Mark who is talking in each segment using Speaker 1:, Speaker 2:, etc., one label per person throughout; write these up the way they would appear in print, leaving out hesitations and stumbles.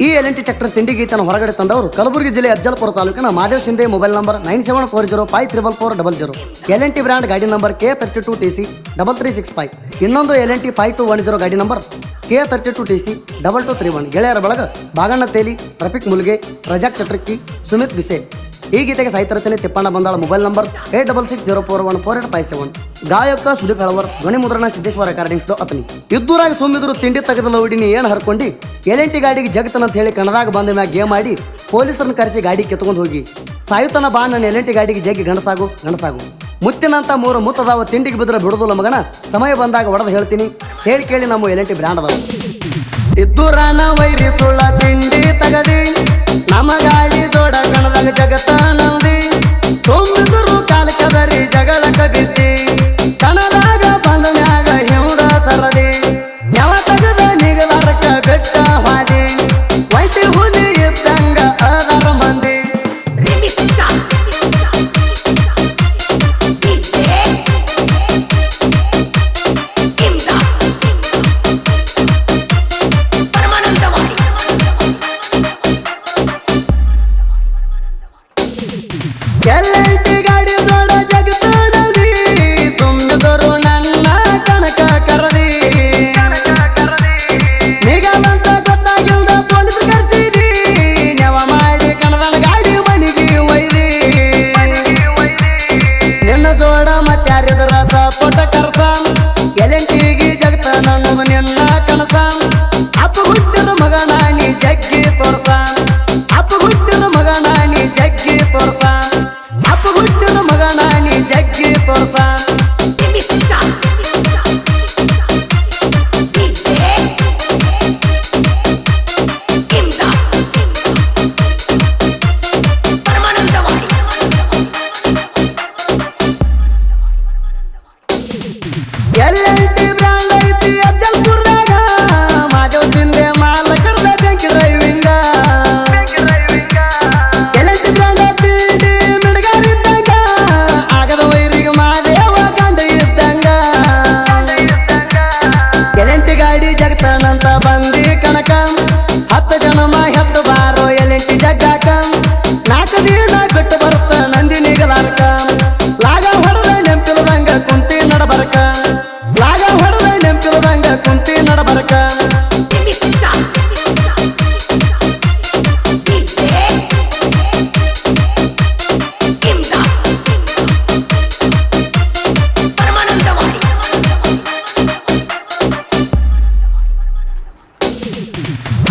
Speaker 1: ಈ L&T tractor ತಿಂಡಿ ಗೀತನ ಹೊರಗಡೆ ತಂದವರು ಕಲಬುರಗಿ ಜಿಲ್ಲೆ ಅಫಜಲ್ಪುರ ತಾಲೂಕಿನ Madev Shinde mobile number 9740534400. L&T brand ಗಾಡಿ ನಂಬರ್ K32TC 3365. ಇನ್ನೊಂದು L&T 5210 ಗಾಡಿ ನಂಬರ್ K32TC 2231. ಗೆಳೆಯರ ಬಳಗ ಬಾಗಣ್ಣ ತೇಲಿ, ರಫೀಕ್ ಮುಲ್ಗೆ, ರಜಾಕ್ ಚಟ್ರಕ್ಕಿ, ಸುಮಿತ್ ಬಿಸೆ. ಈ ಗೀತೆಗೆ ಸಾಹಿತ್ಯ ರಚನೆ ತಿಪ್ಪಣ್ಣ ಬಂದಾಳ. Mobile number 8660414857. ಗಾಯಕ ಸುದೀಪ್ ಹೆಳವರ್, ಧ್ವನಿ ಮುದ್ರಣ ಸಿದ್ದೇಶ್ವರ ರೆಕಾರ್ಡಿಂಗ್ ಸ್ಟೋ ಅತನಿ. ಇದ್ದೂರಾಗ ಸುಮ್ಮಿದ್ರು ತಿಂಡಿ ತೆಗೆದಲ್ಲ ಹುಡಿನಿ ಏನು ಹರ್ಕೊಂಡಿ L&T ಗಾಡಿಗೆ ಜಗತ್ತನಂತ ಹೇಳಿ ಕನ್ನಡಾಗ ಬಂದ ಮ್ಯಾಗ ಗೇಮ್ ಮಾಡಿ ಪೊಲೀಸರನ್ನ ಕರೆಸಿ ಗಾಡಿ ಕೆತ್ಕೊಂಡು ಹೋಗಿ ಸಾಯುತನ ಬಾ ನನ್ನ L&T ಗಾಡಿಗೆ ಜಗ್ಗಿ ಗಣಸಾಗು ಮುತ್ತಿನಂತ 3 ಮುತ್ತದಾವ ತಿಂಡಿಗೆ ಬಿದ್ರೆ ಬಿಡುದಿಲ್ಲ ಮಗನ. ಸಮಯ ಬಂದಾಗ ಹೊಡೆದು ಹೇಳ್ತೀನಿ, ಹೇಳಿ ಕೇಳಿ ನಮ್ಮ L&T ಬ್ರ್ಯಾಂಡ್ ಅದಾವ. ಇದ್ದೂರಾನ ವೈರಿ ಸುಳ್ಳ ತಿಂಡಿ ತಗದಿ ನಮ್ಮ ಗಾಡಿ ಜೋಡ ಕಣದಾಗ ಜಗತ್ತ ನಂದಿ ಸೋಮಿದ್ರು ಕಾಲ ಕದರಿ ಜಗಳಕ ಬಿದ್ದಿ ಕಣದಾಗ ಬಂದ ಮ್ಯಾಗ ಹೆಂದ ಸರದಿ ಯಾವ ತಗದ ನಿಗಲಾರಕ ಬೆಟ್ಟ ಹಾದಿ ವೈಟಿ ಹುಲಿ ಇದ್ದಂಗ ಅದರ ಮಂದಿ. L&T ಗಾಡಿ ಜೋಡ ಜಗತ್ತ ನದಿ ತುಂಬಿದರು ನನ್ನ ಕಣಕ ಕರದಿ ನಿಗಲಂತ ಗೊತ್ತಾಗಿಲ್ದ ಪೊಲೀಸ್ ಕರ್ಸಿದಿ ನೆವ ಮಾಡಿ ಕಣದನ ಗಾಡಿ ಮನಿಗೆ ಒಯ್ದಿ ನಿನ್ನ ಜೋಡ ಮತ್ತಾರಿದ್ರ ಸಪೋಟ ಕರ್ಸ L&Tಗೆ ಜಗತ್ತ ನನ್ನದು ನಿನ್ನ ಕನಸ ಅಪ್ಪ ಹುಟ್ಟಿದ ಮಗನ ನೀ ಜಗ್ಗಿ ತೋರ್ಸ ಅಪ್ಪ ಹುಟ್ಟಿದ ಮಗನ ನೀ ಜಗ್ಗಿ ತೋರ್ಸ ಅಪ್ಪ ಹುಟ್ಟಿದ ಮಗನ ನೀ ಜಗ್ಗಿ ತೋರ್ಸ. L&T ಬ್ರಾಂಡ್ ಐತಿ ಅಫಜಲ್ಪುರದಾಗ ಮಾದೇವ್ ಶಿಂದೆ ಮಾಲಕರ್ದ ಬೆಂಕಿ ಡ್ರೈವಿಂಗ L&T ಬ್ರಾಂಡ್ ತಿಂಡಿ ಮಿಡಗಾರಿದ್ದಂಗ ಆಗದ ವೈರಿಗೆ ಮಾದೇವ ಗಂಡ ಇದ್ದಂಗ L&T ಗಾಡಿ ಜಗತ್ತನಂತ ಬಂದಿ ಕಣಕ 10 ಜನ ಹೆತ್ತು ಬಾರೋ L&T ಜಗ್ಗಾಕ 4 ದಿನ ಬಿಟ್ಟು ಬರುತ್ತ ನಂದಿ ನಿಗಲಾರ್ಕ ಲಾಗ ಹೊಡೆದ ನೆಂಪಿಲ್ದಂಗ ಕುಂತಿ ನಡಬರ್ಕ ಲಾಗ ಹೊಡೆದ ನೆಂಪಿಲ್ದಂಗ ಕುಂತಿ ನಡಬರ್ಕ.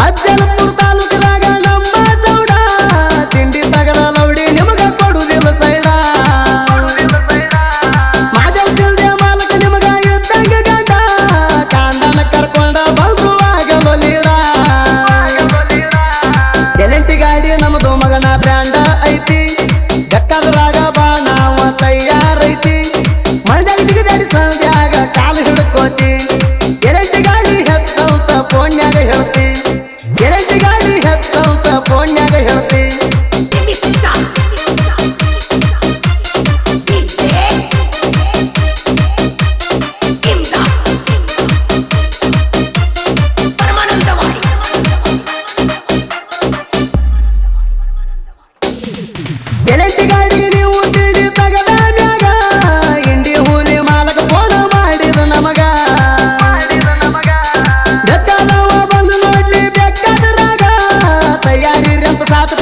Speaker 1: ಅಫಜಲ್ಪುರ ತಾಲೂಕದಾಗ ನಮ್ಮ ಸೌಡ ತಿಂಡಿ ತಗದ ಲೌಡಿ ನಿಮಗ ಕೊಡುದಿಲ್ಲ ಸೈಡ ಮಾದೇವ್ ಶಿಲ್ದೆ ಮಾಲಕ ನಿಮಗ ಇದ್ದಂಗ ಗಂಡ ಕಾಂಡನ ಕರ್ಕೊಂಡ ಬಂದ್ರು ಆಗಲು ಲೀಡ L&T ಗಾಡಿ ನಮ್ದು ಮಗನ ಬ್ರ್ಯಾಂಡ ಐತಿ ಬೆಕ್ಕದ್ರಾಗ ಬಾ ನಾವ ತಯಾರೈತಿ ಮೈದಾಗ ಜಿಗಿದಾಡಿ ಸಂಧ್ಯಾಗ ಕಾಲು ಹಿಡ್ಕೋತಿ L&T ಗಾಡಿ ಹೆಚ್ಚಂತ ಫೋನ್ಯಾಗ ಹೇಳ್ತಿ L&T ಗಾಡಿ ಹೆಚ್ಚಂತ ಫೋನ್ಯಾಗ ಹೇಳ್ತಿ. L&T ಗಾಡಿಗೆ ನೀವು ತಿಂಡಿ ತಗದ ಮ್ಯಾಗ ಇಂಡಿ ಹುಲಿ ಮಾಲಕ ಫೋನ ಮಾಡಿದ ನಮಗ ಬೇಕಾದವ ಬಂದು ನೋಡ್ಲಿ ಬೇಕಾದ್ರಾಗ ತಯಾರಿ ಅಂತ ಸಾತ್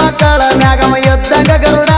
Speaker 1: ಮಕ್ಕಳ ಮ್ಯಾಗಮ ಎದ್ದಂಗ ಗರುಡ